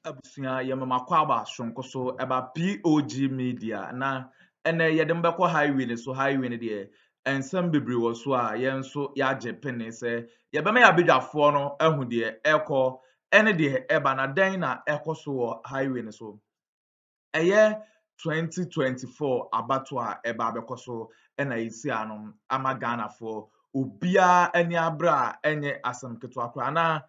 Abusia yɛmama kwaba sonko so eba POG Media na ene yɛde mbɛkɔ highway ne so highway ne deɛ ensɛm bebree wɔ so a yɛn so yɛagye pene sɛ yɛbɛma yɛabedwafoɔ no ahu deɛ ɛkɔ ɛne deɛ ɛba na dan na ɛkɔ so wɔ highway ne so ɛyɛ 2024 abato a ɛba abɛkɔ so ɛna yɛsi ano ama Ghanafoɔ obiara ani abra a ɛnyɛ asɛm ketewa koraa na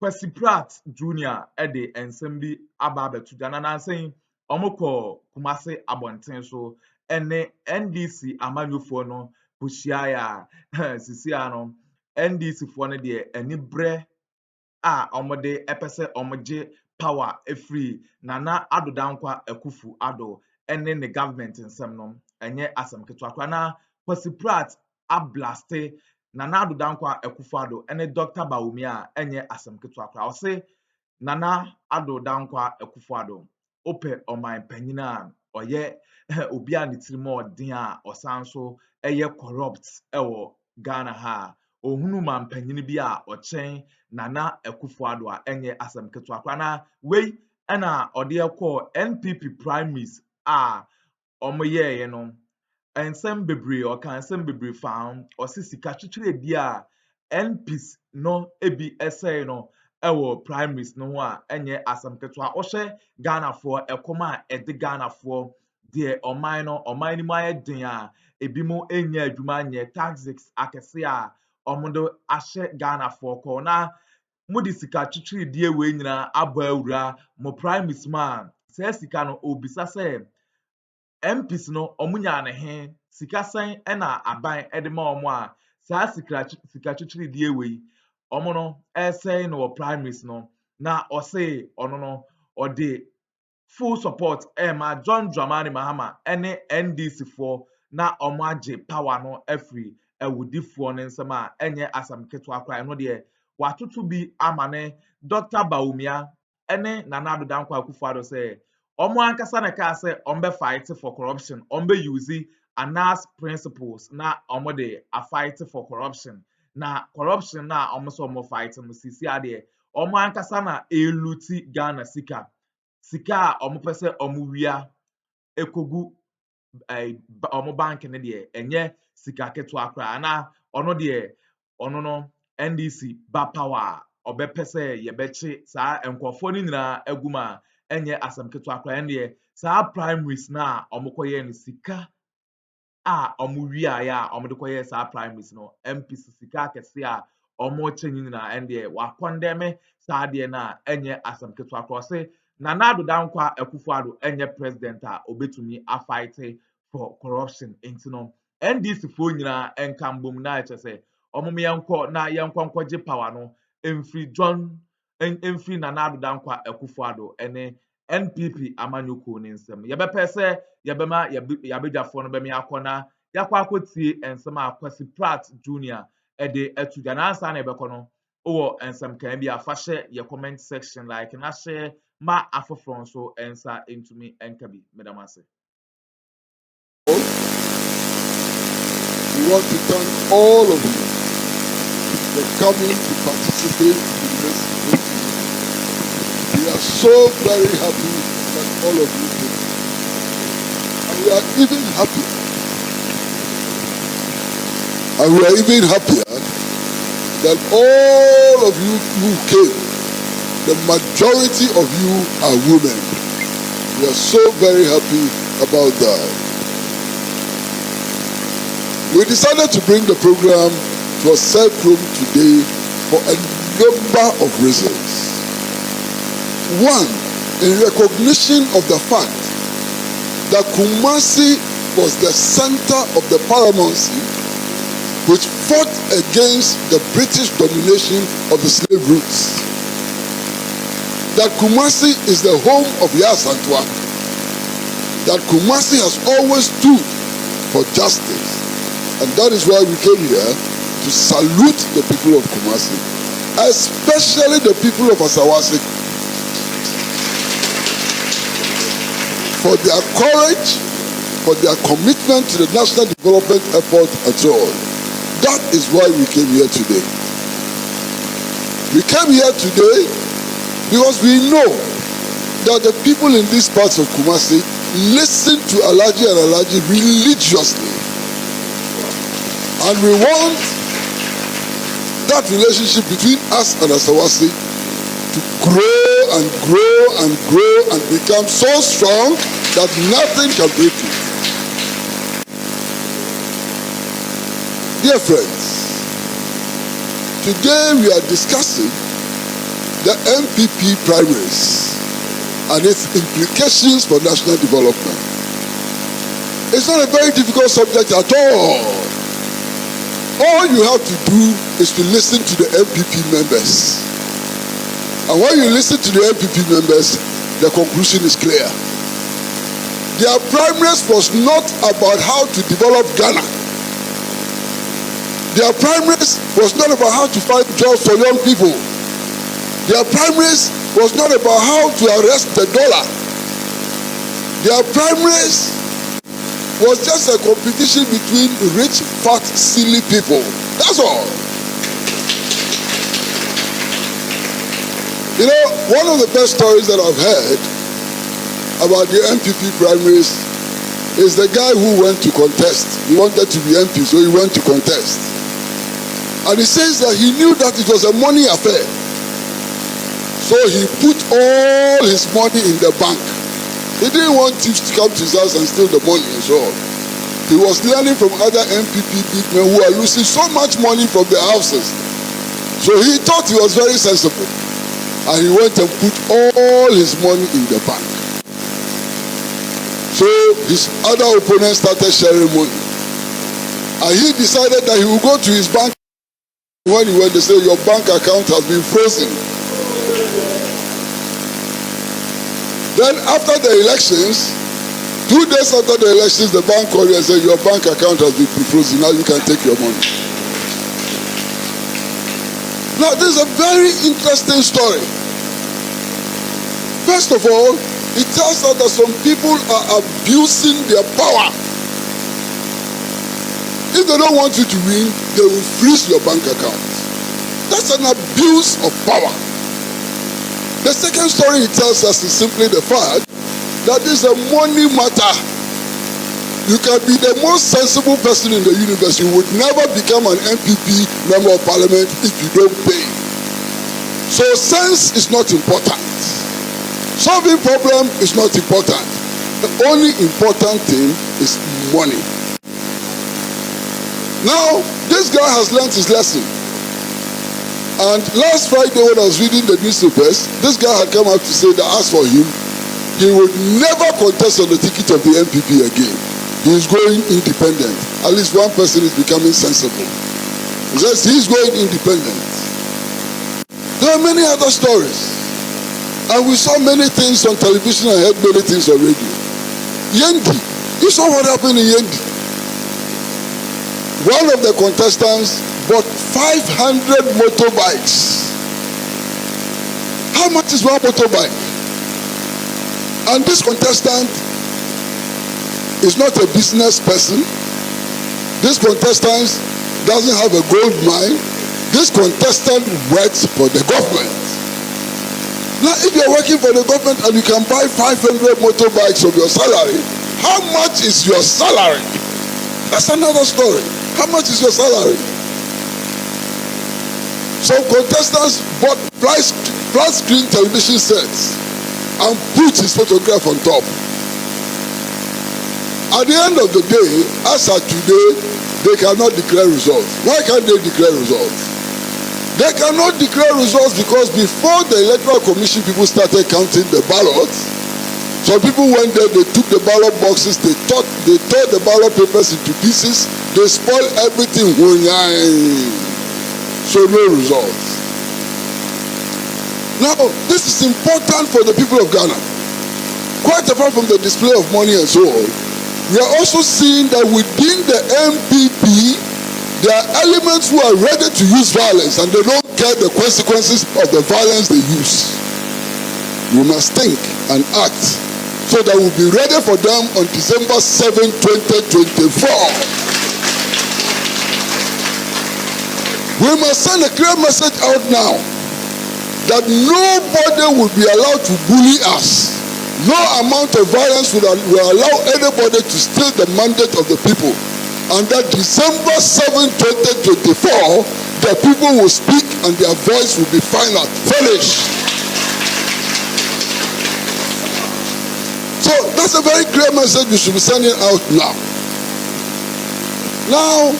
KwasiPratt Jr. de nsɛm bi aba abɛto dwa na nansen wɔkɔ Kumasi abɔnten so ɛne NDC amanyɔfoɔ no kɔhyiaeɛ a sisi ano NDC foɔ no deɛ ani brɛ a wɔde ɛpɛ sɛ wɔgye power efiri Nana Addo Dankwa Akufo-Addo ɛne ne government nsɛm no ɛnyɛ asɛm ketewa koraa na KwasiPratt ablaste Nana Addo Dankwa Akufo-Addo ɛne Dr. Bawumia a ɛnyɛ asɛm ketewa koraa ɔse Nana Addo Dankwa Akufo-Addo opɛ ɔman panyin a ɔyɛ obi a ne tirim ɔden a ɔsan so ɛyɛ corrupt ɛwɔ Ghana ha a ohunu man panyin bi a ɔkyɛn Nana Akufo-Addo a ɛnyɛ asɛm ketewa koraa na wei ɛna ɔde ɛkɔ NPP primaries a wɔyɛeɛ no nsɛm bebree ɔka nsɛm bebree fa ɔse sika twitwerɛdi a NPs no ebi ɛsɛe no ɛwɔ primaries no ho a ɛnyɛ asɛm ketewa ɔhyɛ Ghanafoɔ ɛkɔm a ɛde Ghanafoɔ deɛ ɔman no mu ayɛ den a ebi mo ɛnyɛ adwuma nyɛ taxes akɛse a wɔde ahyɛ Ghanafoɔ kɔɔ na mode sika twitwerɛdie wei nyinaa abɔ awura mo primaries mu a saa sika no obisa sɛ MPs no nya ne he sika sɛn ɛna aban ɛde ma wɔn a saa sika twitwerɛdie wei wɔn no ɛsɛn no wɔ primaries no na ɔse ɔno no ɔde full support ɛma John Dramani Mahama ɛne NDC foɔ na wɔn agye power no afiri ɛwudifoɔ ne nsam a ɛnyɛ asɛm ketewa koraa ɛno deɛ watoto bi ama ne Dr. Bawumia ɛne Nana Addo Dankwa Akufo-Addo sɛ wɔn ankasa na kaa sɛ wɔn bɛ fight for corruption wɔn bɛ use ANAS principles na wɔn de a fight for corruption na corruption na wɔn sɛ wɔn fight no sisi adeɛ wɔn ankasa na eluti Ghana sika a wɔn pɛ sɛ wɔn wia ekogu wɔn bank ne deɛ ɛnyɛ sika ketewa koraa na ɔno deɛ ɔno no NDC ba power a ɔbɛpɛ sɛ yɛbɛkye saa nkɔfoɔ no nyinaa agu mu a ɛnyɛ asɛm ketewa koraa ɛndeɛ saa primaries na wɔkɔyɛ no sika a wiaeɛ a wɔde kɔyɛ saa primaries no MPs sika akɛse a wɔkyɛ nyinaa ɛndeɛ wakɔndɛme saa adeɛ no a ɛnyɛ asɛm ketewa koraa ɔse Nana Addo Dankwa Akufo-Addo ɛnyɛ president a obetumi afight for corruption nti no NDC foɔ nyinaa ɛnka mbom na ɛkyɛ sɛ yɛnkɔ na yɛnkɔnkɔgye power no emfiri Nana Addo Dankwa Akufo-Addo ɛne NPP amanyɔkuo ne nsɛm yɛbɛpɛ sɛ yɛbɛma yɛabedwafoɔ no bɛma yɛakɔ na yɛakɔ akɔtie nsɛm a KwasiPratt Jr. ɛde ato dwa na ansa na yɛbɛkɔ no wɔ nsɛm kan bi a fa hyɛ yɛ comment section like na hyɛ ma afoforɔ nso ɛnsa ntumi ɛnka bi medam ase. We want to thank all of you for coming to participate in this meeting. We are so very happy that all of you came. And we are even happier. That all of you who came, the majority of you are women. We are so very happy about that. We decided to bring the program to a set room today for a number of reasons. One, in recognition of the fact that Kumasi was the center of the paramountcy which fought against the British domination of the slave routes. That Kumasi is the home of Yasantwa. That Kumasi has always stood for justice. And that is why we came here to salute the people of Kumasi, especially the people of Asawasi, for their courage, for their commitment to the national development effort and so on. That is why we came here today. We came here today because we know that the people in these parts of Kumasi listen to Alhaji and Alhaji religiously. And we want that relationship between us and Asawasi to grow and grow and grow and become so strong that nothing can break it. Dear friends, today we are discussing the MPP primaries and its implications for national development. It's not a very difficult subject at all. All you have to do is to listen to the MPP members. And when you listen to the MPP members, the conclusion is clear. Their primaries was not about how to develop Ghana. Their primaries was not about how to find jobs for young people. Their primaries was not about how to arrest the dollar. Their primaries was just a competition between rich, fat, silly people. That's all. You know, one of the best stories that I've heard about the MPP primaries is the guy who went to contest. He wanted to be MP, so he went to contest. And he says that he knew that it was a money affair. So he put all his money in the bank. He didn't want thieves to come to his house and steal the money and so on. He was learning from other MPP big men who are losing so much money from their houses. So he thought he was very sensible. And he went and put all his money in the bank. So his other opponents started sharing money. And he decided that he would go to his bank. When he went, they said, your bank account has been frozen. Then after the elections, 2 days after the elections, the bank called you and said, your bank account has been frozen. Now you can take your money. Now this is a very interesting story. First of all, it tells us that some people are abusing their power. If they don't want you to win, they will freeze your bank account. That's an abuse of power. The second story it tells us is simply the fact that it's a money matter. You can be the most sensible person in the universe. You would never become an MPP member of parliament if you don't pay. So sense is not important. Solving problem is not important. The only important thing is money. Now, this guy has learned his lesson. And last Friday when I was reading the newspapers, this guy had come out to say that as for him, he would never contest on the ticket of the MPP again. He is going independent. At least one person is becoming sensible. He says he is going independent. There are many other stories. And we saw many things on television and heard many things on radio. Yendi. You saw what happened in Yendi. One of the contestants bought 500 motorbikes. How much is one motorbike? And this contestant is not a business person. This contestant doesn't have a gold mine. This contestant works for the government. Now, if you're working for the government and you can buy 500 motorbikes of your salary, how much is your salary? That's another story. How much is your salary? Some contestants bought flat screen television sets and put his photograph on top. At the end of the day, as at today, they cannot declare results. Why can't they declare results? They cannot declare results because before the Electoral Commission people started counting the ballots, some people went there, they took the ballot boxes, they tore the ballot papers into pieces, they spoiled everything. So no results. Now, this is important for the people of Ghana. Quite apart from the display of money and so on, we are also seeing that within the MPP, there are elements who are ready to use violence and they don't care the consequences of the violence they use. We must think and act so that we'll be ready for them on December 7, 2024. We must send a clear message out now that nobody will be allowed to bully us. No amount of violence will allow anybody to steal the mandate of the people. And that December 7, 2024, the people will speak and their voice will be final. Finish. So that's a very clear message we should be sending out now. Now,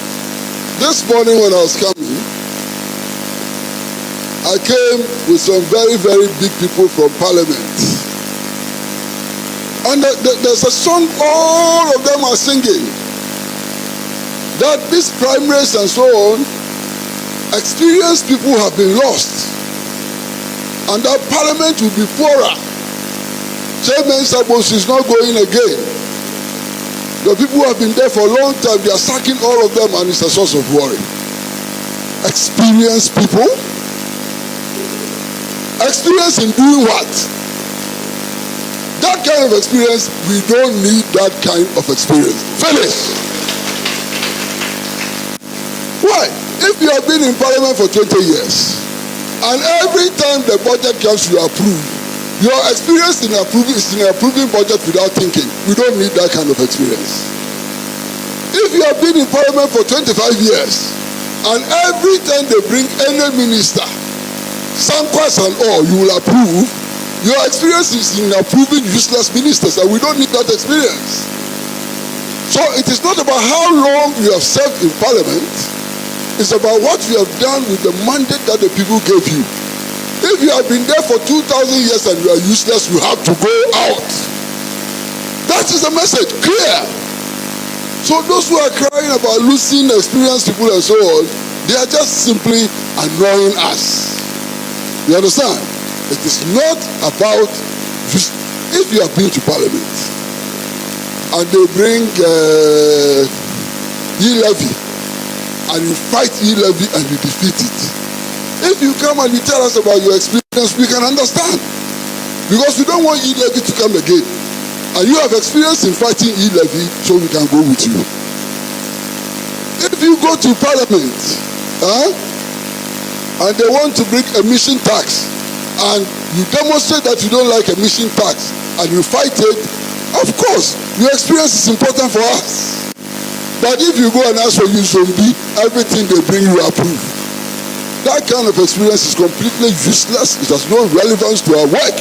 this morning when I was coming, I came with some very, very big people from Parliament. And there's a song all of them are singing. That these primaries and so on, experienced people have been lost. And that Parliament will be poorer. Chairman Sabos is not going again. The people who have been there for a long time, they are sacking all of them and it's a source of worry. Experienced people? Experience in doing what? That kind of experience, we don't need that kind of experience. Finish. Why? If you have been in Parliament for 20 years, and every time the budget comes, you approve, your experience in approving budget without thinking, we don't need that kind of experience. If you have been in Parliament for 25 years, and every time they bring any minister, Sankwas and all, you will approve, your experience is in approving useless ministers, and we don't need that experience. So it is not about how long you have served in Parliament, it's about what you have done with the mandate that the people gave you. If you have been there for 2,000 years and you are useless, you have to go out. That is the message, clear. So those who are crying about losing experienced people and so on, they are just simply annoying us. You understand? It is not about if you have been to Parliament and they bring E-levy and you fight E-levy and you defeat it. If you come and you tell us about your experience, we can understand. Because we don't want E-levy to come again. And you have experience in fighting E-levy, so we can go with you. If you go to Parliament, and they want to bring emission tax, and you demonstrate that you don't like emission tax, and you fight it, of course, your experience is important for us. But if you go and ask for you zombie, everything they bring you approve. That kind of experience is completely useless. It has no relevance to our work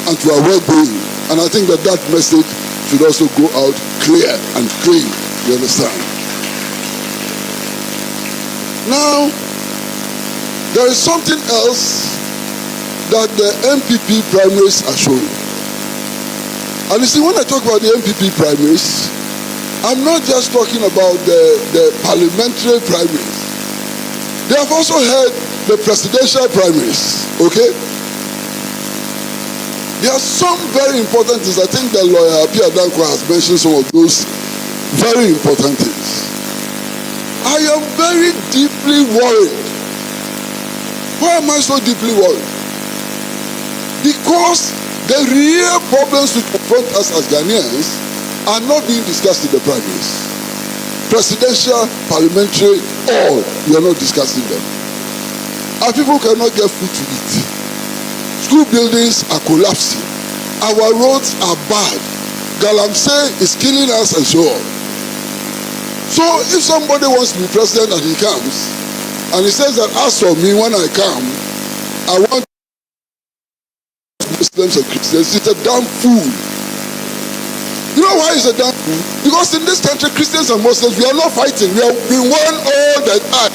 and to our well-being. And I think that message should also go out clear and clean. You understand? Now, there is something else that the MPP primaries are showing. And you see, when I talk about the MPP primaries, I'm not just talking about the parliamentary primaries. They have also had the presidential primaries, okay? There are some very important things. I think the lawyer Addo has mentioned some of those very important things. I am very deeply worried. Why am I so deeply worried? Because the real problems which confront us as Ghanaians are not being discussed in the primaries. Presidential, parliamentary, all, we are not discussing them. Our people cannot get food to eat. School buildings are collapsing. Our roads are bad. Galamsey is killing us and so on. So if somebody wants to be president and he comes, and he says that as for me, when I come, I want Muslims and Christians, it's a damn fool. You know why it's a damn fool? Because in this country, Christians and Muslims, we are not fighting. We have been one all the time.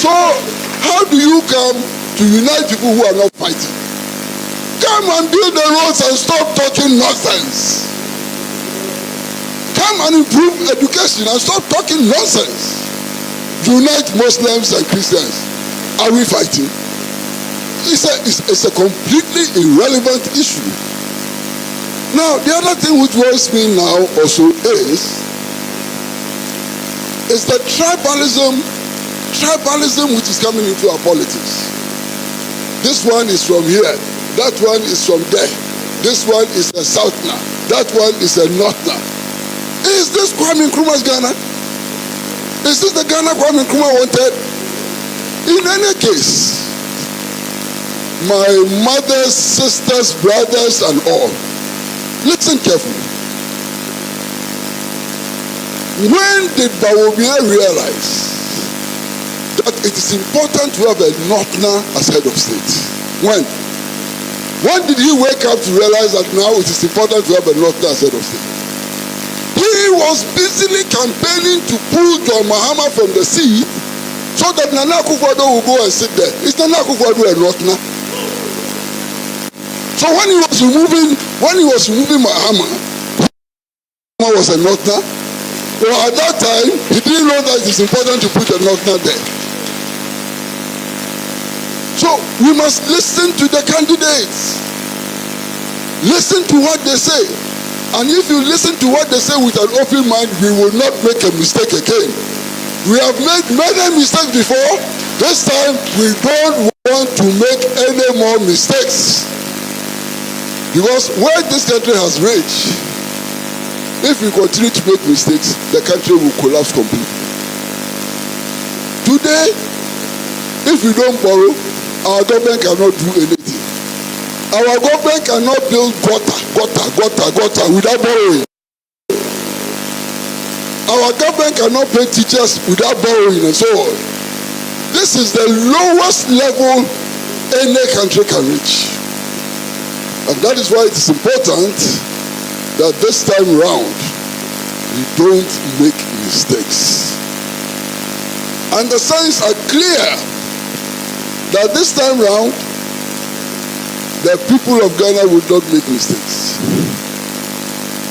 So how do you come to unite people who are not fighting? Come and build the roads and stop talking nonsense. Come and improve education and stop talking nonsense. Unite Muslims and Christians. Are we fighting? It's a completely irrelevant issue. Now, the other thing which worries me now also is that tribalism which is coming into our politics. This one is from here, that one is from there, this one is a southerner, that one is a northerner. Is this Kwame Nkrumah's Ghana? Is this the Ghana Kwame Nkrumah wanted? In any case, my mother's sisters, brothers, and all. Listen carefully. When did Bawumia realize that it is important to have a Northerner as head of state? When? When did he wake up to realize that now it is important to have a Northerner as head of state? He was busily campaigning to pull John Mahama from the seat so that Nana Akufo-Addo will go and sit there. Is Nana Akufo-Addo a Northerner? So when he was removing Mahama was a Northerner. Well, at that time, he didn't know that it is important to put a Northerner there. So we must listen to the candidates. Listen to what they say. And if you listen to what they say with an open mind, we will not make a mistake again. We have made many mistakes before. This time, we don't want to make any more mistakes. Because where this country has reached, if we continue to make mistakes, the country will collapse completely. Today, if we don't borrow, our government cannot do anything. Our government cannot build gutter without borrowing. Our government cannot pay teachers without borrowing and so on. This is the lowest level any country can reach. And that is why it is important that this time round, we don't make mistakes. And the signs are clear that this time round, the people of Ghana will not make mistakes.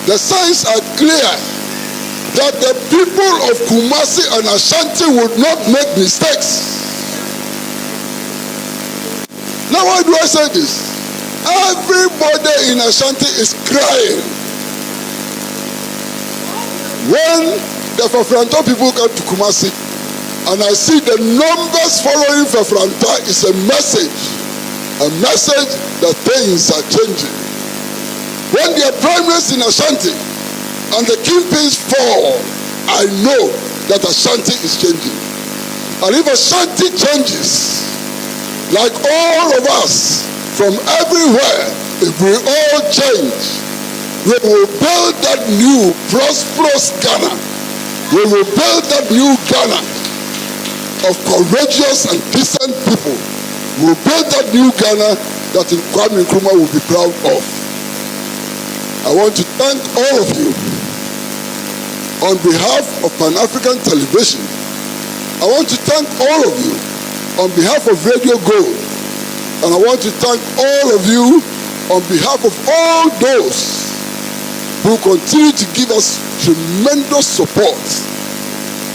The signs are clear that the people of Kumasi and Ashanti would not make mistakes. Now why do I say this? Everybody in Ashanti is crying. When the Fafranto people come to Kumasi and I see the numbers following Fafranta, is a message that things are changing. When there are primaries in Ashanti and the kingpins fall, I know that Ashanti is changing. And if Ashanti changes, like all of us from everywhere, if we all change, we will build that new prosperous Ghana. We will build that new Ghana of courageous and decent people. We will build that new Ghana that Kwame Nkrumah will be proud of. I want to thank all of you on behalf of Pan-African Television. I want to thank all of you on behalf of Radio Gold. And I want to thank all of you on behalf of all those who continue to give us tremendous support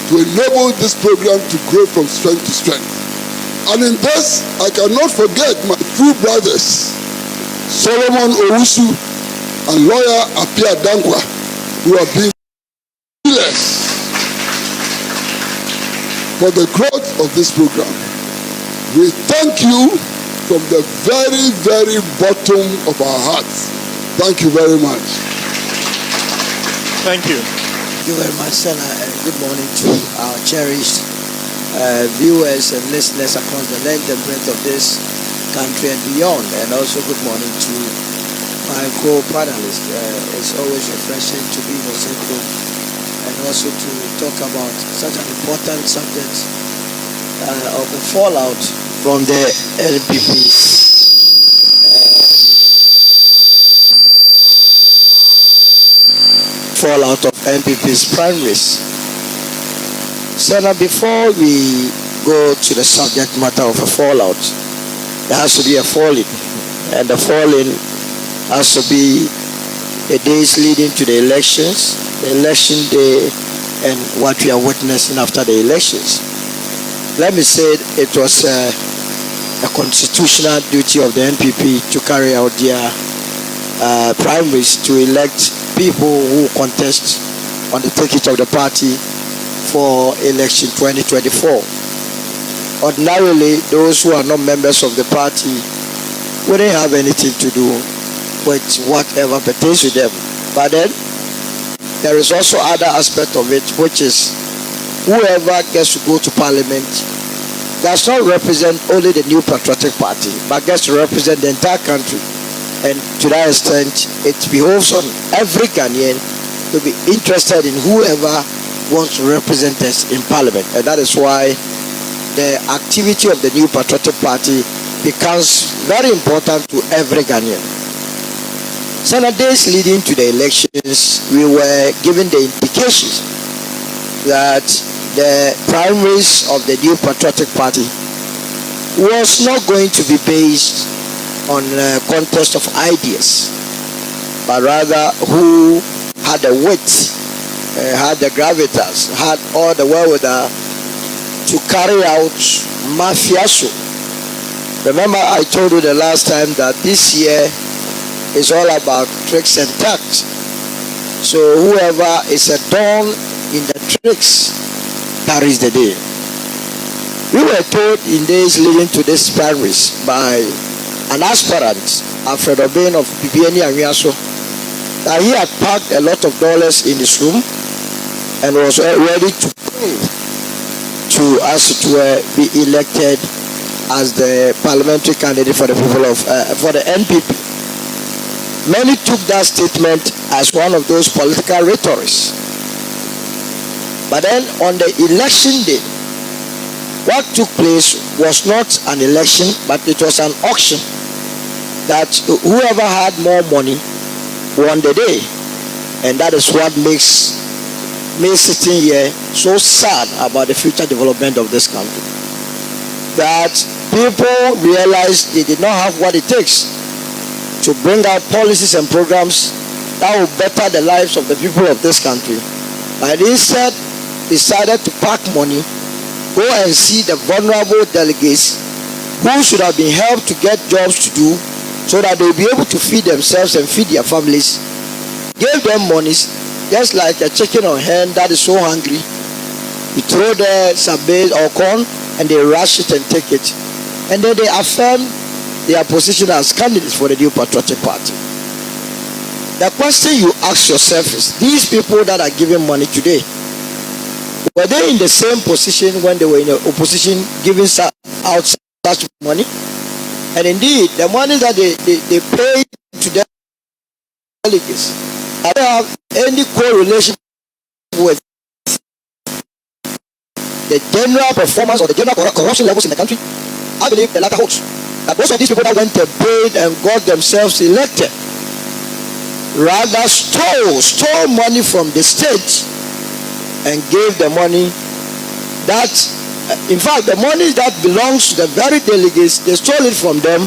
to enable this program to grow from strength to strength. And in this, I cannot forget my two brothers, Solomon Owusu and lawyer Apia Dankwa, who have been pillars for the growth of this program. We thank you from the very, very bottom of our hearts. Thank you very much. Thank you. Thank you very much, Senator, and good morning to our cherished viewers and listeners across the length and breadth of this country and beyond. And also good morning to my co-panelists. It's always refreshing to be in the same room and also to talk about such an important subject of the fallout from the NPP. Fallout of NPP's primaries. So now before we go to the subject matter of a fallout, there has to be a falling. And the falling has to be the days leading to the elections, the election day, and what we are witnessing after the elections. Let me say it was a constitutional duty of the NPP to carry out their primaries to elect people who contest on the ticket of the party for election 2024. Ordinarily, those who are not members of the party wouldn't have anything to do with whatever pertains to them. But then, there is also other aspect of it, which is whoever gets to go to parliament does not represent only the New Patriotic Party, but gets to represent the entire country. And to that extent, it behoves on every Ghanaian to be interested in whoever wants to represent us in Parliament. And that is why the activity of the New Patriotic Party becomes very important to every Ghanaian. So, the days leading to the elections, we were given the indications that the primaries of the New Patriotic Party was not going to be based on a contest of ideas, but rather who had the wit, had the gravitas, had all the wherewithal to carry out mafioso. Remember, I told you the last time that this year is all about tricks and tact. So whoever is a don in the tricks carries the day. We were told in days leading to this primaries by an aspirant, Overthr0wn of Bibiani and Riaso, that he had packed a lot of dollars in his room and was ready to pay to, as it were, be elected as the parliamentary candidate for the people of for the NPP. Many took that statement as one of those political rhetorics. But then on the election day, what took place was not an election, but it was an auction, that whoever had more money won the day. And that is what makes me sitting here so sad about the future development of this country. That people realized they did not have what it takes to bring out policies and programs that will better the lives of the people of this country. And instead decided to pack money, go and see the vulnerable delegates who should have been helped to get jobs to do so that they will be able to feed themselves and feed their families. Gave them monies, just like a chicken or hen that is so hungry. You throw there some maize or corn and they rush it and take it. And then they affirm their position as candidates for the New Patriotic Party. The question you ask yourself is, these people that are giving money today, were they in the same position when they were in the opposition giving out such money? And indeed, the money that they pay to the delegates, I don't have any correlation with the general performance or the general corruption levels in the country. I believe the latter holds. That most of these people that went and paid and got themselves elected rather stole money from the state and gave the money that, in fact, the money that belongs to the very delegates, they stole it from them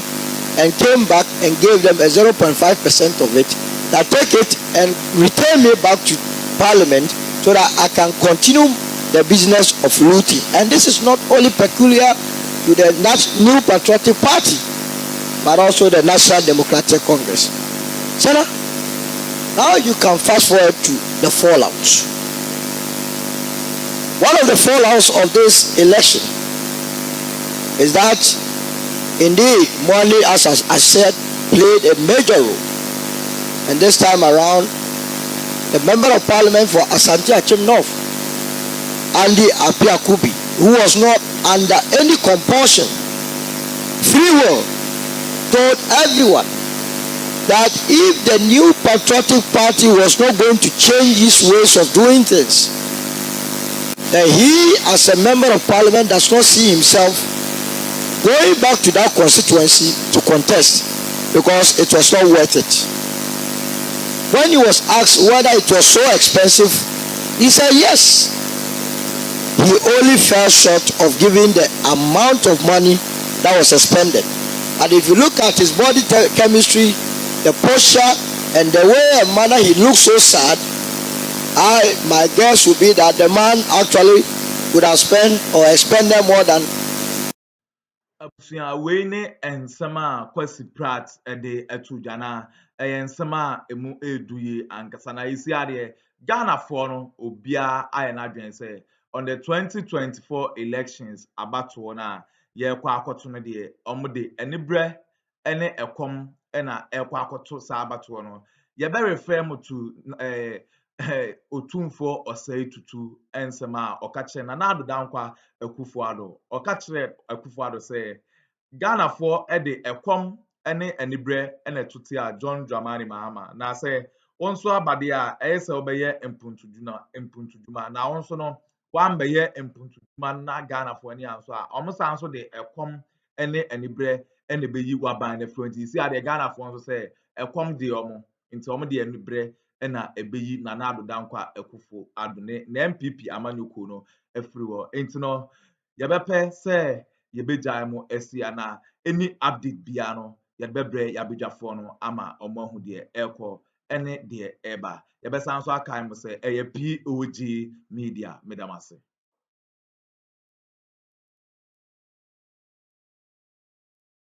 and came back and gave them a 0.5% of it. Now take it and return me back to Parliament so that I can continue the business of looting. And this is not only peculiar to the New Patriotic Party, but also the National Democratic Congress. So now you can fast forward to the fallout. One of the fallouts of this election is that indeed money, as I said, played a major role. And this time around, the Member of Parliament for Asante Achim North, Andy Apiakubi, who was not under any compulsion, free will, told everyone that if the New Patriotic Party was not going to change its ways of doing things, then he, as a Member of Parliament, does not see himself going back to that constituency to contest because it was not worth it. When he was asked whether it was so expensive, he said yes. He only fell short of giving the amount of money that was expended. And if you look at his body chemistry, the posture, and the way and manner he looks so sad, my guess would be that the man actually would have spent or expended more than Wene and Sama KwasiPratt de Etujana and Sama emu eduye and Kasana Isiade Ghana for no Obia Iron say on the 2024 elections abatuona ye kwa akoto de omude enibre ene ekom ena ekwa akoto sa abatuono ye be refer mu to otumfo osei tutu ensema okache na Addo dankwa Akufo-Addo okache Akufo-Addo say Ghana for de ekom ene enibre ene tuti a John Dramani Mahama na say onso abade a eyese obeye empuntuduma na onso no wan beye empuntuduma na Ghana for ni anso a omusa anso de ekom ene enibre ene beyi waban ne fluency si ade Ghana for onso say ekom de omo nti omo de enibre ena ebeyi na Addo dankwa Akufo-Addo ne na MPP amanyoko no efiri wo nti no yebepe say yebegyae mo asia na any update bia no yebebre yabedwafo no ama omo ahu de ekọ ene de eba yebesan so akai mo say eye POG Media medamase